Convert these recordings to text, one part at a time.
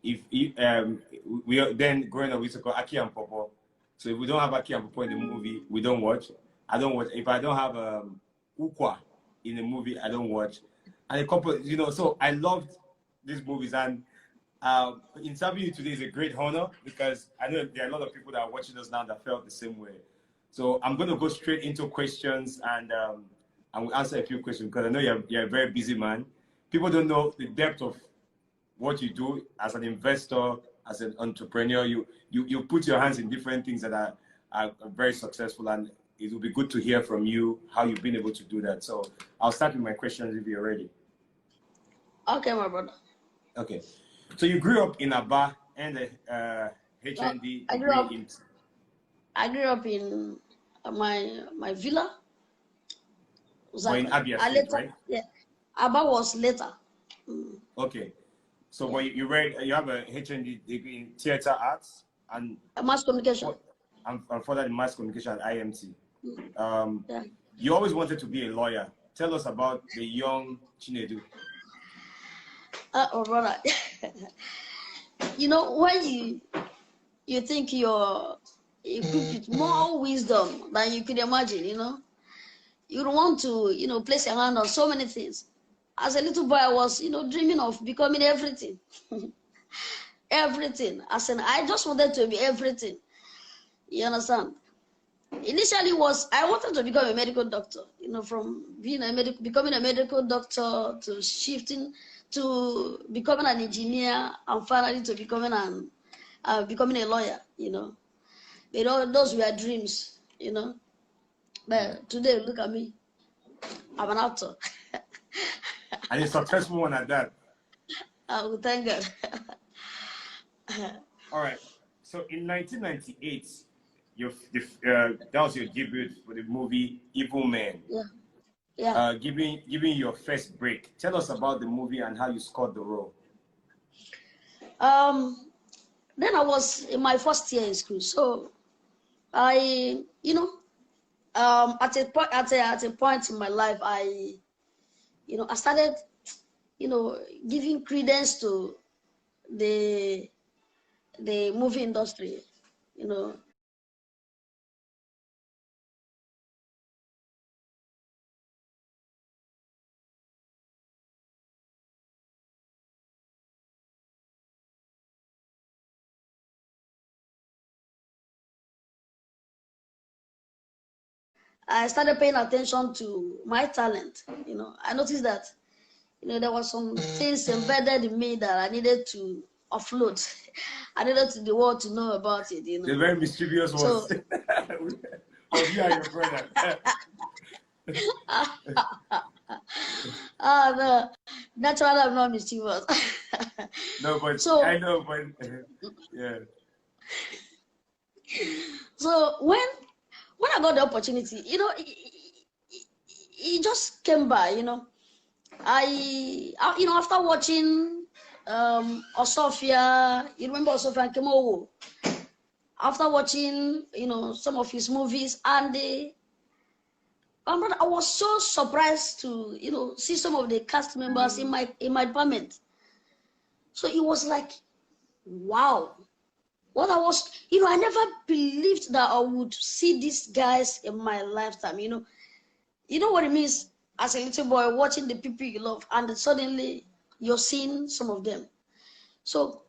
we are then growing up, we used to call akiandpawpaw. So if we don't have akiandpawpaw in the movie, we don't watch. I don't watch. If I don't have ukwa in the movie, I don't watch. And a couple, you know, so I loved these movies, and interviewing you today is a great honor because I know there are a lot of people that are watching us now that felt the same way. So I'm going to go straight into questions, and we'll answer a few questions because I know you're a very busy man. People don't know the depth of what you do as an investor, as an entrepreneur. You put your hands in different things that are very successful, and it will be good to hear from you how you've been able to do that. So I'll start with my questions if you're ready. Okay, my brother. Okay. So you grew up in Aba and HND. I grew up in my villa. Or in Abia State, right? Yeah, Aba was later. Okay. So you have a HND degree in theater arts and mass communication. And further in mass communication at IMT. Yeah. You always wanted to be a lawyer. Tell us about the young Chinedu. Oh, brother. You know, when you think you're equipped with more wisdom than you could imagine, you know, you don't want to, you know, place your hand on so many things. As a little boy, I was, you know, dreaming of becoming everything. Everything. As in, I just wanted to be everything. You understand? Initially, I wanted to become a medical doctor. You know, from becoming a medical doctor to shifting to becoming an engineer, and finally to becoming a lawyer. You know, those were dreams. You know, but today, look at me. I'm an actor. And a successful one at that. Oh, thank God. All right. So in 1998, that was your debut for the movie Evil Men. Yeah. Yeah. Giving your first break. Tell us about the movie and how you scored the role. Then I was in my first year in school, so I, you know, at a point in my life, I started, you know, giving credence to the movie industry, you know. I started paying attention to my talent. You know, I noticed that, you know, there were some things embedded in me that I needed to offload. I needed the world to know about it. You know, the very mischievous ones. So, of you and your brother. No, naturally I'm not mischievous. No, but so, I know, but yeah. So when I got the opportunity, you know, it just came by, you know. You know, after watching Osofia, you remember Osofia and Kemowo? After watching, you know, some of his movies, and I was so surprised to, you know, see some of the cast members in my department. So it was like, wow. What I was, you know, I never believed that I would see these guys in my lifetime. You know what it means as a little boy watching the people you love, and suddenly you're seeing some of them. So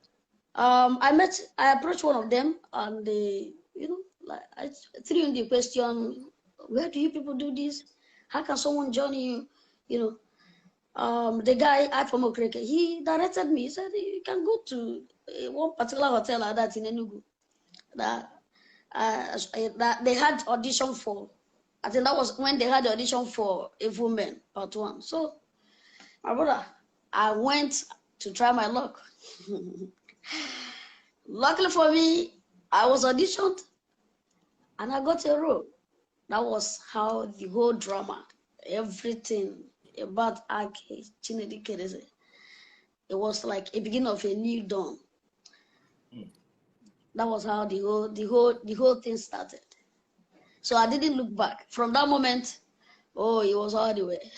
I approached one of them, and they, you know, like I threw in the question, where do you people do this? How can someone join you? You know, the guy at from Okreke, he directed me. He said you can go to one particular hotel like that in Enugu that they had audition for. I think that was when they had the audition for Evil Men Part 1. So, my brother, I went to try my luck. Luckily for me, I was auditioned and I got a role. That was how the whole drama, everything about Chinedu Ikedieze, it was like a beginning of a new dawn. That was how the whole thing started. So I didn't look back. From that moment, oh, it was all the way.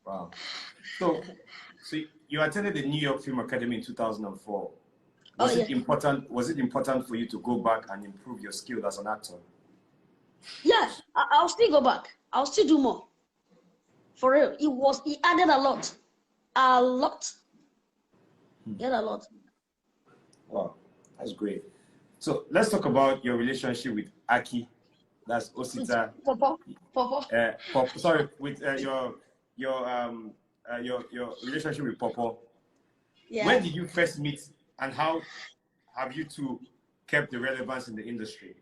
Wow. So you attended the New York Film Academy in 2004. Was Oh, it important? Was it important for you to go back and improve your skill as an actor? Yeah, I'll still go back. I'll still do more. For real, it added a lot. A lot. Get a lot. Wow, that's great. So let's talk about your relationship with Aki. That's Osita. Sorry, with your relationship with Popo. Yeah. When did you first meet, and how have you two kept the relevance in the industry?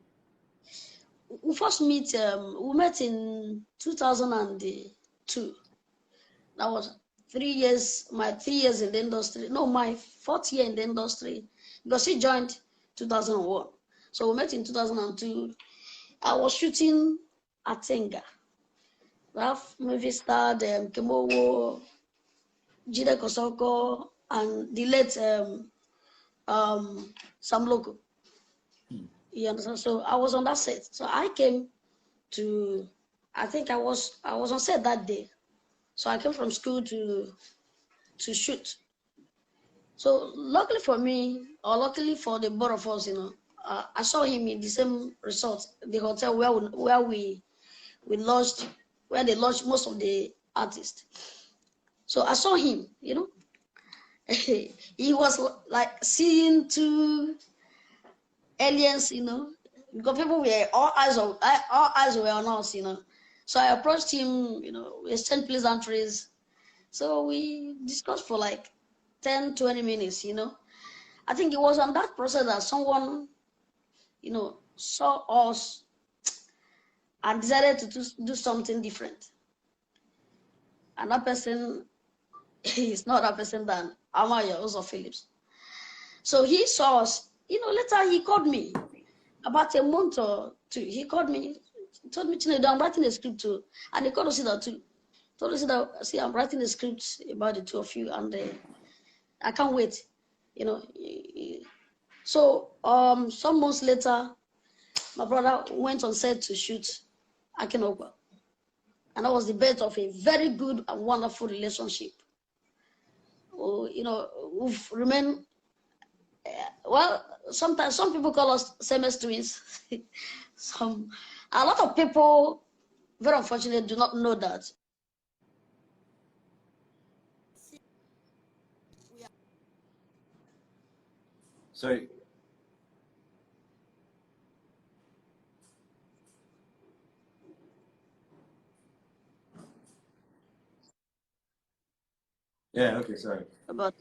We first meet. We met in 2002. That was 3 years. My 3 years in the industry. No, my 4th year in the industry, because he joined 2001. So we met in 2002. I was shooting at Tenga. That movie starred Kemowo, Jide Kosoko, and the late Sam Loco. You understand? So I was on that set. So I came to, I think I was on set that day. So I came from school to shoot. So luckily for me, or luckily for the both of us, I saw him in the same resort, the hotel where we lodged, where they lodged most of the artists. So I saw him, he was like seeing two aliens, because people were all eyes were on us, So I approached him, we exchanged pleasantries. So we discussed for like 10, 20 minutes, I think it was on that process that someone, saw us and decided to do something different. And that person is not that person than Amaya, also Phillips. So he saw us, later he called me about a month or two. He called me, told me, Chinedu, I'm writing a script too. And he called us that too. Told us that, see, I'm writing a script about the two of you, and I can't wait, So some months later, my brother went on set to shoot Akiandpawpaw. And that was the birth of a very good and wonderful relationship. We've remained, well, sometimes some people call us same-as twins. A lot of people, very unfortunately, do not know that. Sorry. Yeah, okay, sorry. But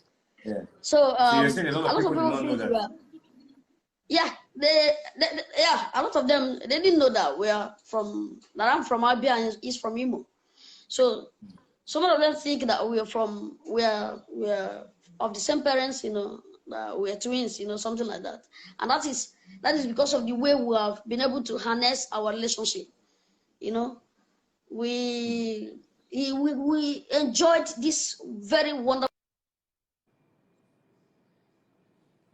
Yeah. so you're saying a lot of people do not know that. Yeah, a lot of them, they didn't know that I'm from Abia and he's from Imo. So some of them think that we're of the same parents, that we're twins, something like that. And that is because of the way we have been able to harness our relationship. We enjoyed this very wonderful.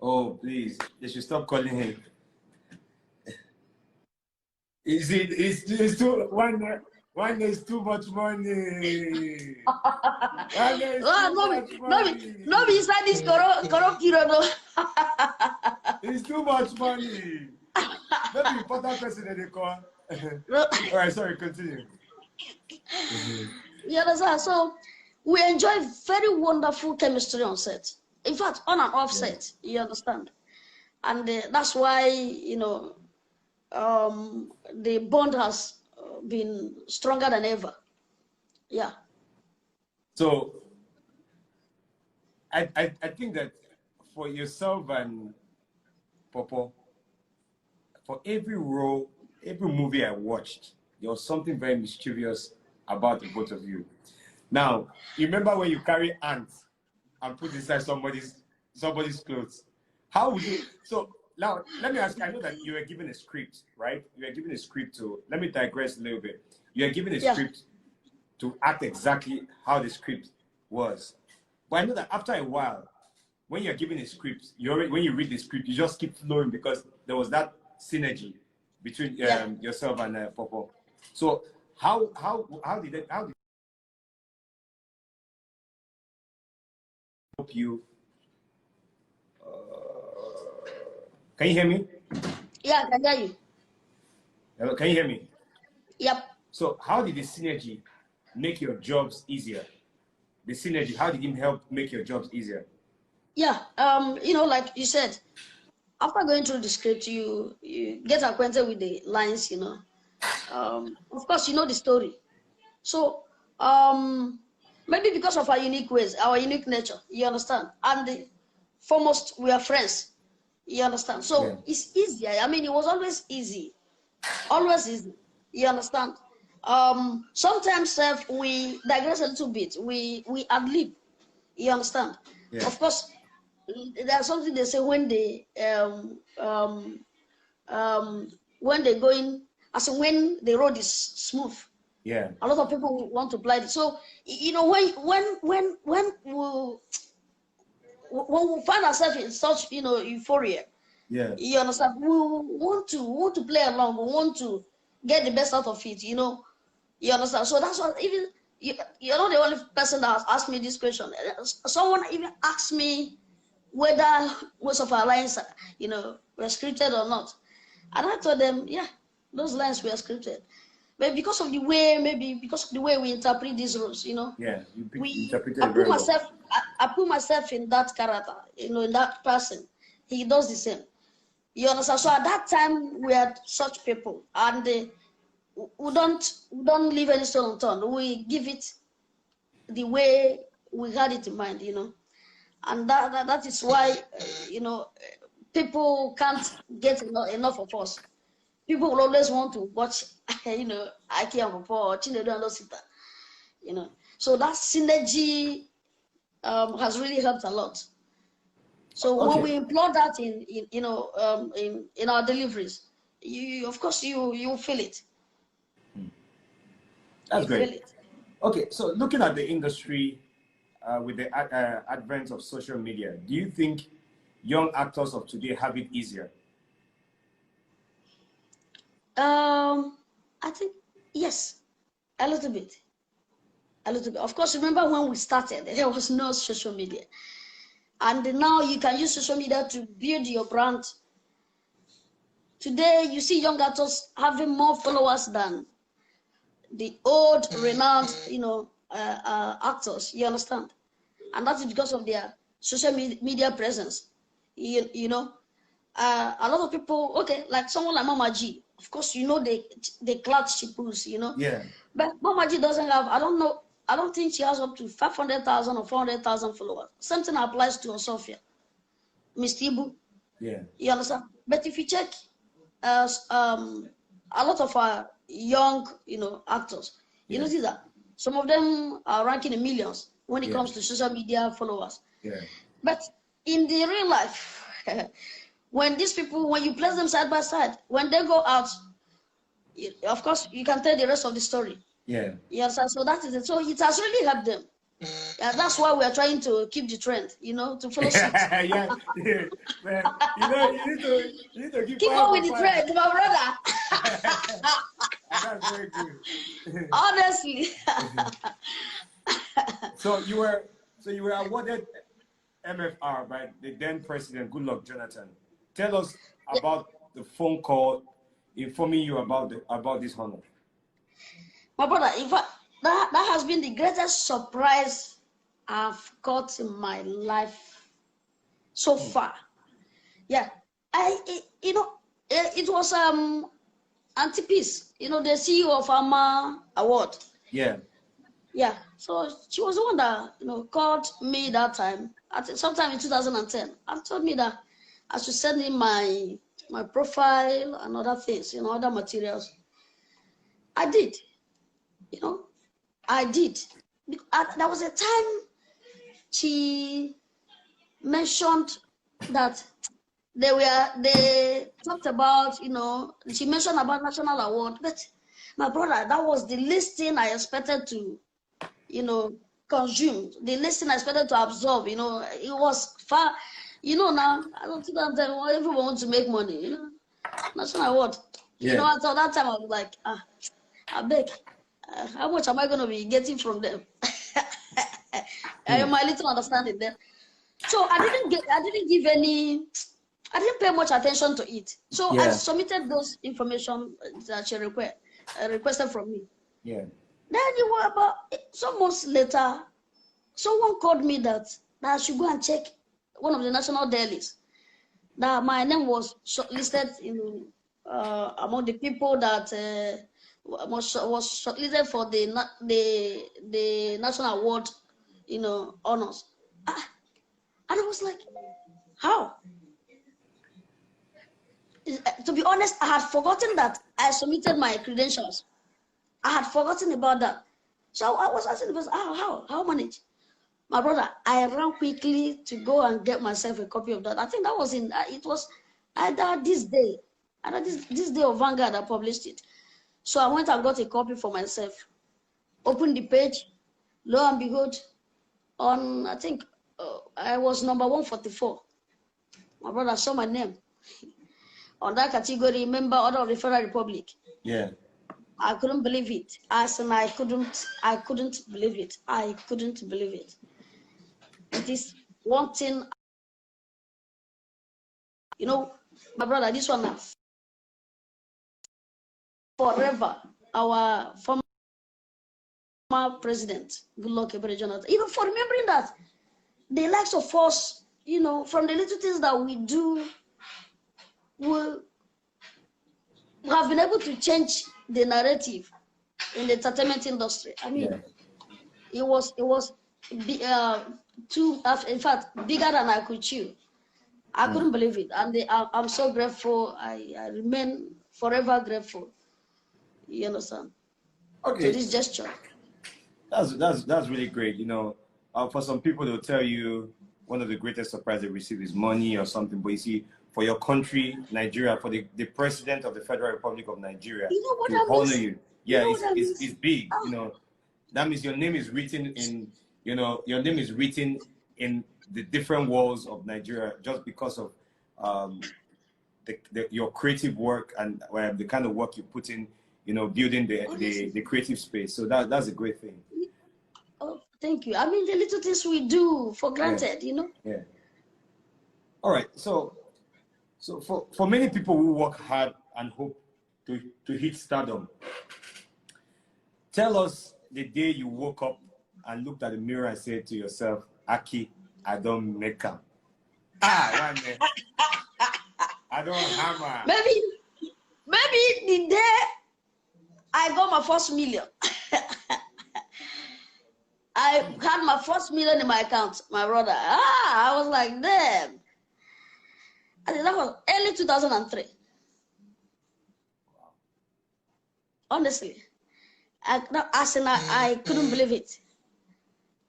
Oh, please, they should stop calling him. It's too one is too much money. No, inside this corrupt period. It's too much money. Not the important person that they call. All right, sorry, continue. You understand? So we enjoy very wonderful chemistry on set. In fact, on and off set, you understand? And that's why, the bond has been stronger than ever. Yeah. So I think that for yourself and Popo, for every role, every movie I watched, there was something very mischievous about the both of you. Now, you remember when you carry ants and put inside somebody's clothes? How would you? So now, let me ask you, I know that you were given a script, right? You were given a script to, let me digress a little bit. You were given a script to act exactly how the script was. But I know that after a while, when you're given a script, when you read the script, you just keep flowing because there was that synergy between yourself and Popo. So how did you. Can you hear me? Yeah, I can hear you. Hello, can you hear me? Yep. So how did the synergy make your jobs easier? The synergy, how did it help make your jobs easier? Yeah, you know, like you said, after going through the script, you get acquainted with the lines, you know. Of course, you know the story. So maybe because of our unique ways, our unique nature, you understand. And foremost, we are friends, you understand. So it's easier. I mean, it was always easy, you understand. Sometimes we digress a little bit. We ad lib, you understand. Yeah. Of course, there's something they say when they when they going, as in when the road is smooth. Yeah. A lot of people want to apply it. So you know, when we find ourselves in such, you know, euphoria, Yeah. you understand, we want to play along, we want to get the best out of it, you know, you understand. So that's what, even you're not the only person that has asked me this question. Someone even asked me whether most of our lines, you know, were scripted or not, and I told them, yeah, those lines were scripted. But because of the way, maybe because of the way we interpret these roles, you know, Yeah, you interpreted I it put very well. myself, I put myself in that character, you know, in that person. He does the same. You understand? So at that time, we had such people, and we don't leave any stone unturned. We give it the way we had it in mind, you know, and that is why, you know, people can't get enough of us. People will always want to watch, you know, akiandpawpaw or Chinedu and those, you know. So that synergy has really helped a lot. So when we employ that in you know, in our deliveries, you of course you feel it. That's You feel great. it. Okay, so looking at the industry with the advent of social media, do you think young actors of today have it easier? I think yes, a little bit. A little bit. Of course, remember when we started, there was no social media. And now you can use social media to build your brand. Today, you see young actors having more followers than the old, renowned, you know, actors. You understand? And that is because of their social media presence. You know, a lot of people, okay, like someone like Mama G. Of course, you know the clout she pulls, you know. Yeah. But Mama G doesn't have, I don't know, I don't think she has up to 500,000 or 400,000 followers. Something applies to Sophia, Miss Tibu. Yeah. You understand? But if you check, a lot of our young, you know, actors, you notice that some of them are ranking in millions when it comes to social media followers. Yeah. But in the real life, when these people, when you place them side by side, when they go out, of course, you can tell the rest of the story. Yeah. Yes, so that is it. So it has really helped them. Yeah, that's why we are trying to keep the trend, you know, to follow suit. Yeah. Man, you know, you need to Keep on with the trend, my brother. That's very good. Honestly. So you were awarded MFR by the then president, Goodluck Jonathan. Tell us about the phone call informing you about this honor. My brother, in fact, that has been the greatest surprise I've got in my life so far. Yeah, you know, it was Auntie Peace, you know, the CEO of AMA Award. Yeah. Yeah, so she was the one that, you know, called me that time, sometime in 2010, and told me that I should send in my profile and other things, you know, other materials. I did, you know, I did. There was a time she mentioned that they talked about, you know, she mentioned about national award, but my brother, that was the least thing I expected to, you know, consume, the least thing I expected to absorb, you know. It was far, you know. Now I don't think that everyone wants to make money, you know, national award. You know, at that time I was like, I beg, how much am I going to be getting from them? My little understanding there. So I didn't give any, I didn't pay much attention to it. So I submitted those information that she requested from me. Yeah. Then you were about some months later, someone called me that I should go and check one of the national dailies. That my name was shortlisted in among the people that was shortlisted for the national award, honors. And I was like, how? To be honest, I had forgotten that I submitted my credentials. I had forgotten about that. So I was asking the person, how manage? My brother, I ran quickly to go and get myself a copy of that. I think that was it was either this day of Vanguard that published it. So I went and got a copy for myself. Opened the page, lo and behold, on, I think, I was number 144. My brother saw my name on that category, member order of the Federal Republic. Yeah. I couldn't believe it. I couldn't believe it. I couldn't believe it. It is one thing, my brother, this one forever, our former president, Goodluck Ebele Jonathan, for remembering that the likes of us, from the little things that we do, we have been able to change the narrative in the entertainment industry. I mean, it was in fact, bigger than I could chew. I couldn't believe it, and I'm so grateful. I remain forever grateful. You understand? Okay. To this gesture. That's really great. For some people, they'll tell you one of the greatest surprises they receive is money or something. But you see, for your country, Nigeria, for the president of the Federal Republic of Nigeria, to honor you, it's big. That means your name is written in, your name is written in the different walls of Nigeria just because of your creative work and the kind of work you put in, building the creative space. So that's a great thing. Oh, thank you. I mean, the little things we do for granted, Yeah. All right. So for many people who work hard and hope to hit stardom, tell us the day you woke up and looked at the mirror and said to yourself, Aki, I don't make them. One day. I don't hammer. Maybe the day I got my first million. I had my first million in my account, my brother. I was like, damn. I think that was early 2003. Honestly. I couldn't believe it.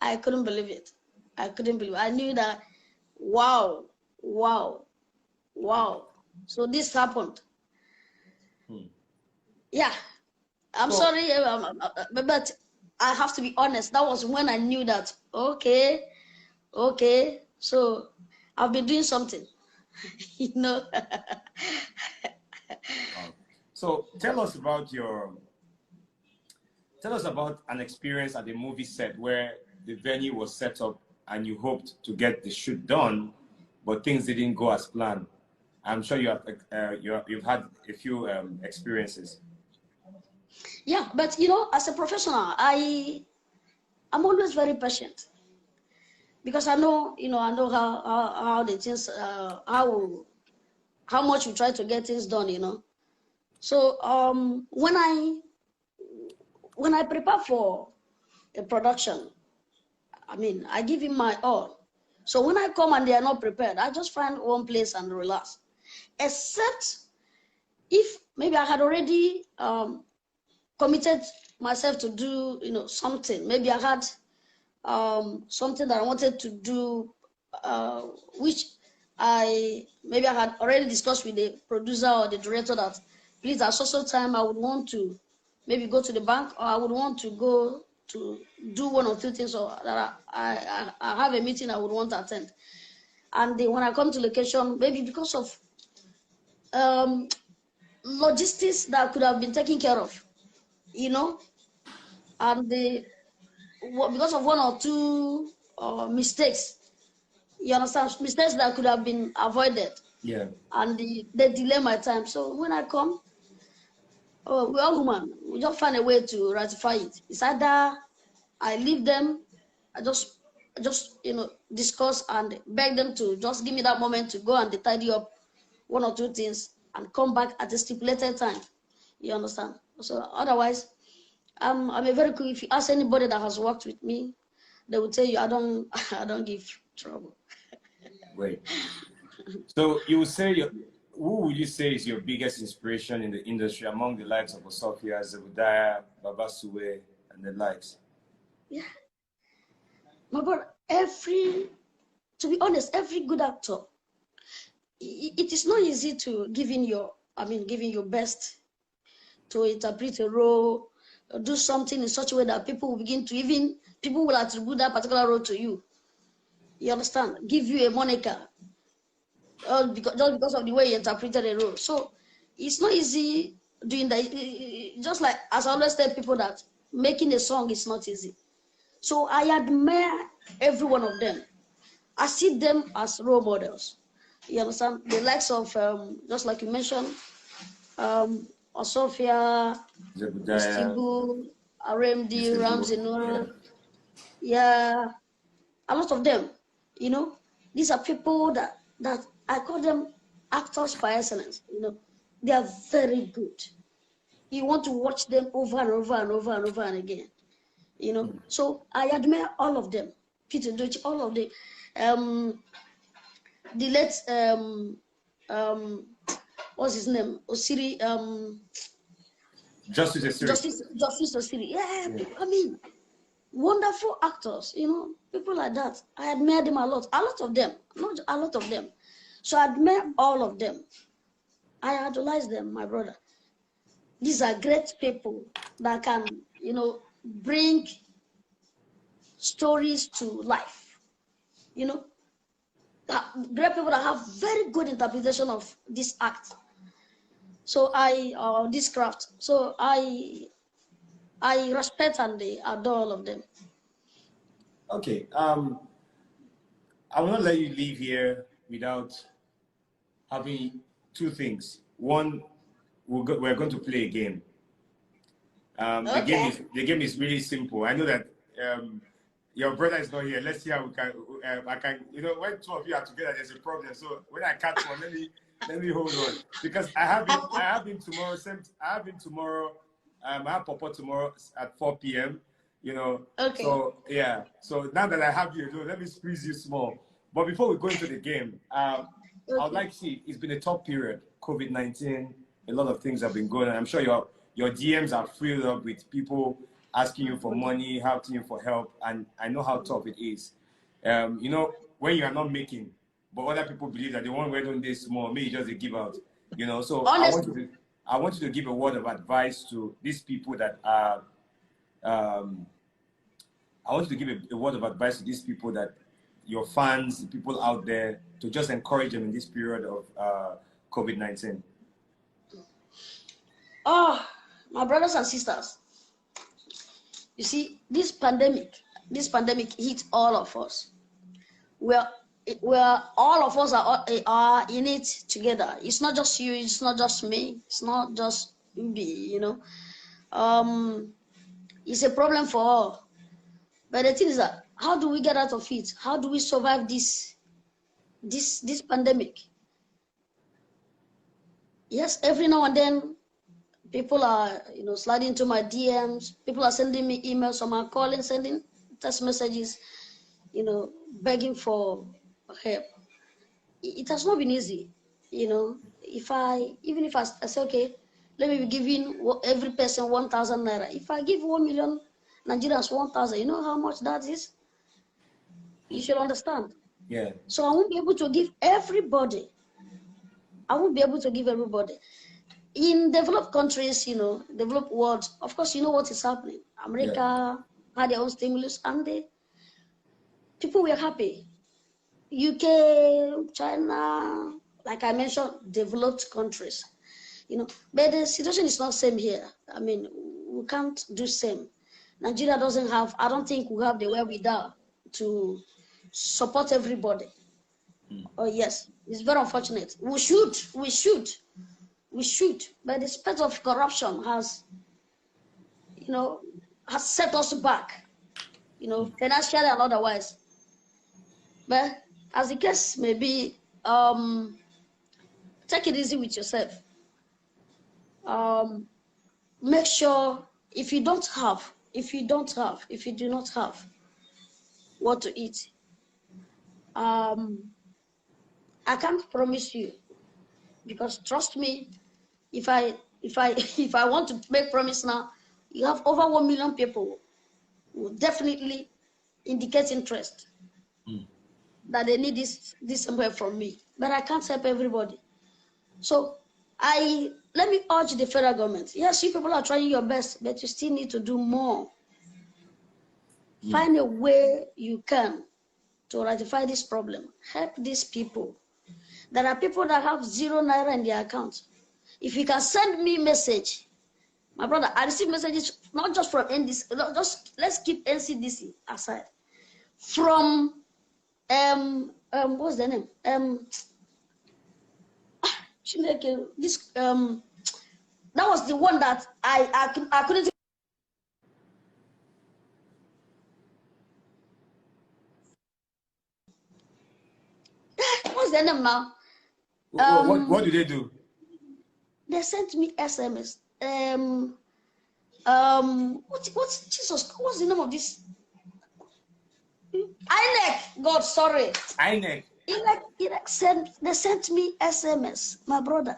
I couldn't believe it. I couldn't believe it. I knew that, wow. So this happened. Yeah. I'm sorry, but I have to be honest. That was when I knew that, okay, so I've been doing something, So tell us about an experience at the movie set where the venue was set up and you hoped to get the shoot done, but things didn't go as planned. I'm sure you've had a few experiences. Yeah, but as a professional, I'm always very patient because I know how the things how much we try to get things done. So when I prepare for a production, I mean, I give him my all. So when I come and they are not prepared, I just find one place and relax. Except if maybe I had already committed myself to do, something. Maybe I had something that I wanted to do, which maybe I had already discussed with the producer or the director that, please, at social time, I would want to maybe go to the bank, or I would want to go to do one or two things, or that I have a meeting I would want to attend. And then when I come to location, maybe because of logistics that could have been taken care of, and because of one or two mistakes, You understand? Mistakes that could have been avoided. Yeah. And they delay my time. So when I come, oh, we're all human. We just find a way to ratify it. It's either I leave them, I just discuss and beg them to just give me that moment to go and tidy up one or two things and come back at a stipulated time. You understand? So otherwise, I'm a very cool. If you ask anybody that has worked with me, they will tell you I don't I don't give trouble. Great. So you would say who would you say is your biggest inspiration in the industry among the likes of Osofia, Zebediah, Babasue, and the likes? Yeah, my brother. To be honest, every good actor, it is not easy to giving your best to interpret a role, do something in such a way that people will attribute that particular role to you. You understand? Give you a moniker, just because of the way you interpreted a role. So it's not easy doing that. Just like as I always tell people that making a song is not easy. So I admire every one of them. I see them as role models. You understand? The likes of just like you mentioned, Osofia, Zebediah, Istibu, RMD, Ramsey yeah. Noor, yeah, a lot of them. These are people that I call them actors by excellence. They are very good. You want to watch them over and over and over and over and again. So I admire all of them. Peter Dochi, all of them. The late what's his name? Osiri, Justice Esiri. Justice Osiri. Yeah, I mean, wonderful actors, people like that. I admire them a lot of them, not a lot of them. So I admire all of them. I idolize them, my brother. These are great people that can, bring stories to life. Great people that have very good interpretation of this act. So this craft. So I respect and adore all of them. Okay. I will not let you leave here without having two things. One, we're going to play a game. Okay. The game is really simple. I know that your brother is not here. Let's see how we can. I can. When two of you are together, there's a problem. So when I catch one, let me hold on, because I have him tomorrow. I have him tomorrow. I have Papa tomorrow at 4 p.m. Okay. So yeah. So now that I have you, let me squeeze you small. But before we go into the game, I would like to see. It's been a tough period. COVID-19. A lot of things have been going on. I'm sure your DMs are filled up with people asking you for money, asking you for help, and I know how tough it is. When you are not making, but other people believe that the one where don't they small, maybe just a give out. So Honestly. I want you to give a word of advice to these people that are. I want you to give a word of advice to these people, that your fans, people out there, to just encourage them in this period of COVID-19. Oh, my brothers and sisters. You see, this pandemic hit all of us. We're all of us are in it together. It's not just you. It's not just me. It's not just Ubi. It's a problem for all. But the thing is that, how do we get out of it? How do we survive this pandemic? Yes, every now and then, people are, sliding into my DMs. People are sending me emails. Some are calling, sending text messages, begging for help. It has not been easy, Even if I say, okay, let me be giving every person 1,000 naira. If I give 1 million Nigerians 1,000, you know how much that is? You should understand. Yeah. So I won't be able to give everybody. In developed countries, developed world, of course, you know what is happening. America had their own stimulus, and people were happy. UK, China, like I mentioned, developed countries, But the situation is not same here. I mean, we can't do same. Nigeria doesn't have. I don't think we have the wherewithal to support everybody. Oh yes, it's very unfortunate. We should, but the spirit of corruption has, has set us back, financially and otherwise. But as the case may be, take it easy with yourself. Make sure if you do not have what to eat, I can't promise you, because trust me, if I if I want to make promise now, you have over 1 million people who definitely indicate interest that they need this somewhere from me, but I can't help everybody. So let me urge the federal government. Yes, you people are trying your best, but you still need to do more. Find a way you can to rectify this problem. Help these people. There are people that have 0 naira in their account. If you can send me message, my brother, I receive messages not just from NDC, just let's keep NCDC aside. From what's the name? This that was the one that I couldn't. What's the name now? What do they do? They sent me SMS. What's Jesus? What's the name of this? INEC. God, sorry. INEC. They sent me SMS, my brother.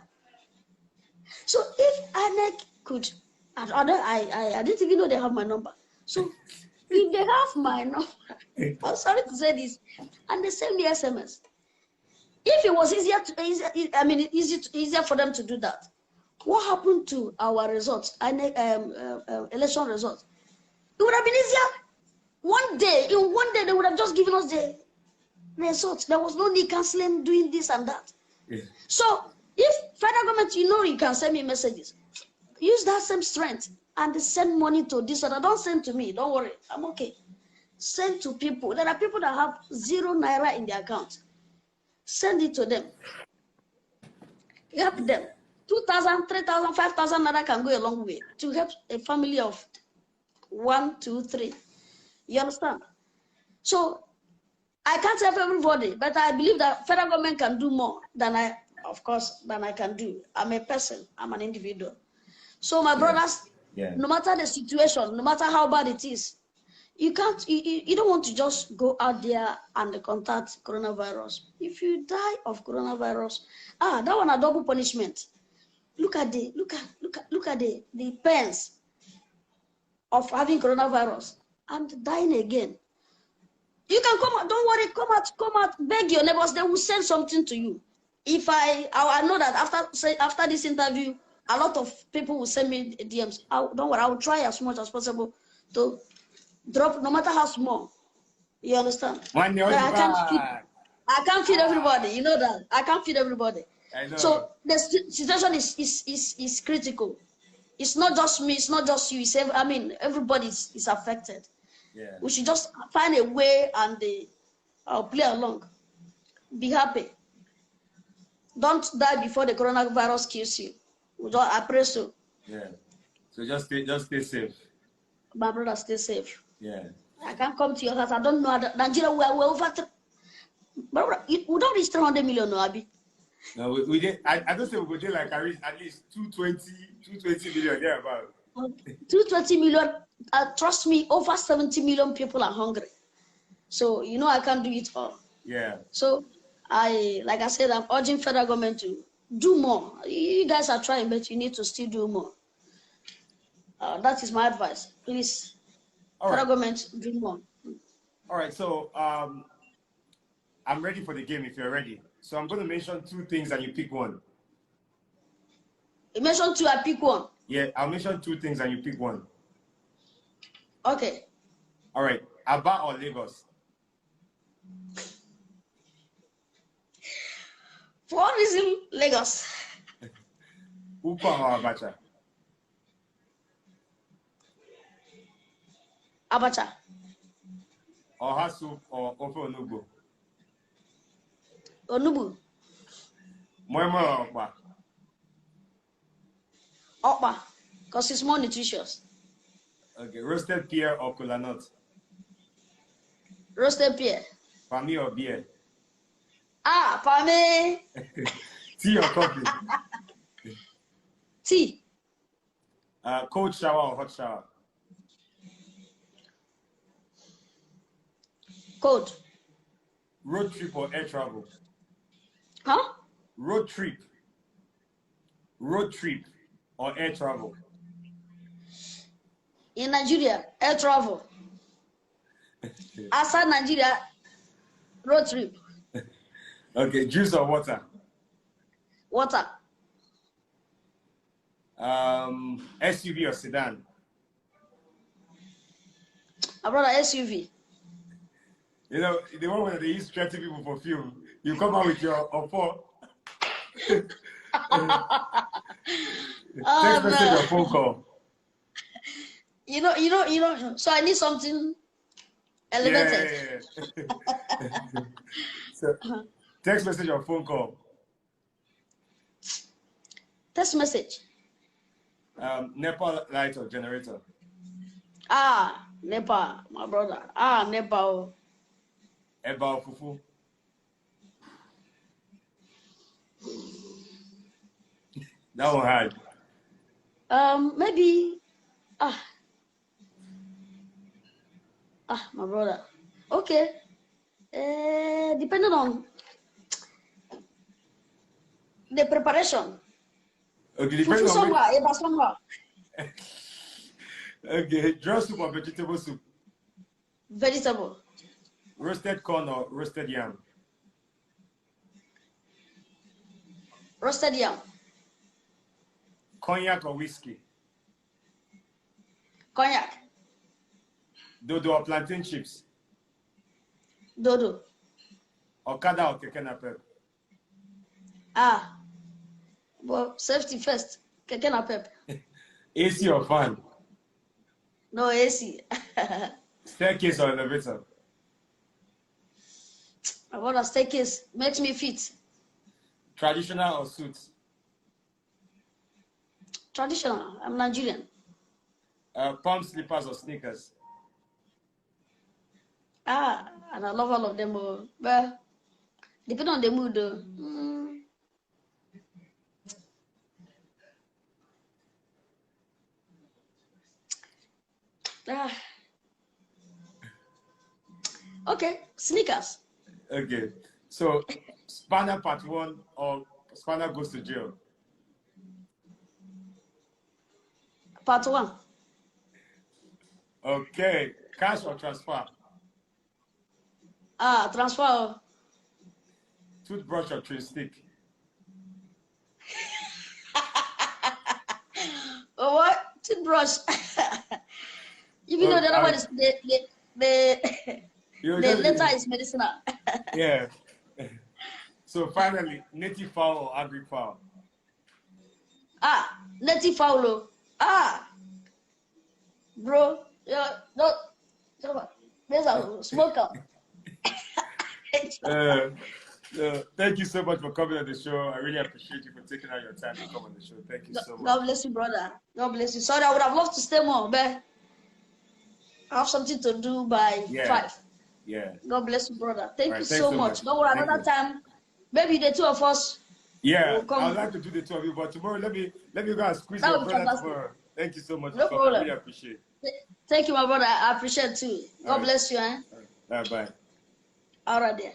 So if INEC could, I didn't even know they have my number. So if they have my number, I'm sorry to say this, and they send me SMS. If it was easier for them to do that, what happened to our results, election results? It would have been easier. In one day, they would have just given us the results. There was no need canceling, doing this and that. Yeah. So if federal government, you can send me messages. Use that same strength and send money to this other. Don't send to me. Don't worry. I'm okay. Send to people. There are people that have 0 naira in their account. Send it to them. Help them. 2,000, 3,000, 5,000 naira can go a long way to help a family of 1, 2, 3. You understand? So I can't help everybody, but I believe that federal government can do more than I can do. I'm a person. I'm an individual. So my brothers, no matter the situation, no matter how bad it is, you don't want to just go out there and contact coronavirus. If you die of coronavirus, that one a double punishment. Look at the pains of having coronavirus and dying again. You can come out, don't worry, come out, beg your neighbors, they will send something to you. If I know that after this interview, a lot of people will send me DMs. Don't worry, I will try as much as possible to drop, no matter how small. You understand? I can't feed everybody. You know that. I can't feed everybody. I know. So the situation is critical. It's not just me. It's not just you. Everybody is affected. Yeah. We should just find a way and play along. Be happy. Don't die before the coronavirus kills you. I pray so. Yeah. So just stay safe. My brother, stay safe. Yeah. I can't come to your house. I don't know. Nigeria, we're over. We don't reach 300 million, no, Abi. No, we did. I don't say we did like at least 220 million there about. 220 million. Trust me, over 70 million people are hungry. So I can't do it all. Yeah. So like I said, I'm urging federal government to do more. You guys are trying, but you need to still do more. That is my advice. Please, federal government, do more. All right. So I'm ready for the game if you're ready. So I'm going to mention 2 things and you pick one. You mentioned 2, I pick one. Yeah, I'll mention 2 things and you pick one. Okay. All right. Aba or Lagos? For what reason, Lagos? Ukwa or Abacha? Abacha. Oha soup or Ofe Onugbo? Onubu. Moi moi okpa. Okpa. Because it's more nutritious. Okay, roasted pear or kola nut? Roasted pear. Pami or beer? Ah, pame. Tea or coffee? Tea. Cold shower or hot shower? Cold. Road trip or air travel? Huh? Road trip. Road trip or air travel? In Nigeria, air travel. Outside Nigeria, road trip. Okay, juice or water? Water. SUV or sedan? I brought an SUV. You know, the one where they use 30 people for film. You come out with your four. Text message or phone call? You know. So I need something elevated. Yeah. So, text message or phone call? Text message. NEPA light or generator? Ah, NEPA, my brother. Ah, NEPA. Eba or fufu? That one hard. Maybe. My brother. Okay. Depending on the preparation. Okay, depending on somewhere. Okay, dry soup or vegetable soup? Vegetable. Roasted corn or roasted yam? Roasted yam. Cognac or whiskey? Cognac. Dodo or plantain chips? Dodo. Okada or keke napep? Well, safety first. Keke napep. AC or fan? No AC. Staircase or elevator? My brother, staircase makes me fit. Traditional or suits? Traditional. I'm Nigerian. Palm slippers or sneakers? And I love all of them. But depending on the mood, okay, sneakers. Okay, so Spanner part 1 or Spanner goes to jail? Part 1. Okay, cash or transfer? Transfer. Toothbrush or tray stick? Oh, what? Toothbrush. Even though the other one is the letter is medicinal. Yeah. So finally, native fowl or agri fowl? Native fowl. Bro, there's a smoker. Thank you so much for coming on the show. I really appreciate you for taking out your time to come on the show. Thank you so much. God bless you, brother. God bless you. Sorry, I would have loved to stay more, but I have something to do by 5. Yeah. God bless you, brother. Thank you so much. Don't worry, another time, maybe the two of us. Yeah, I'd like to do the two of you, but tomorrow let me go and squeeze your brother tomorrow. Thank you so much. No problem. I really appreciate it. Thank you, my brother. I appreciate it too. God bless you. Bye. All right, there.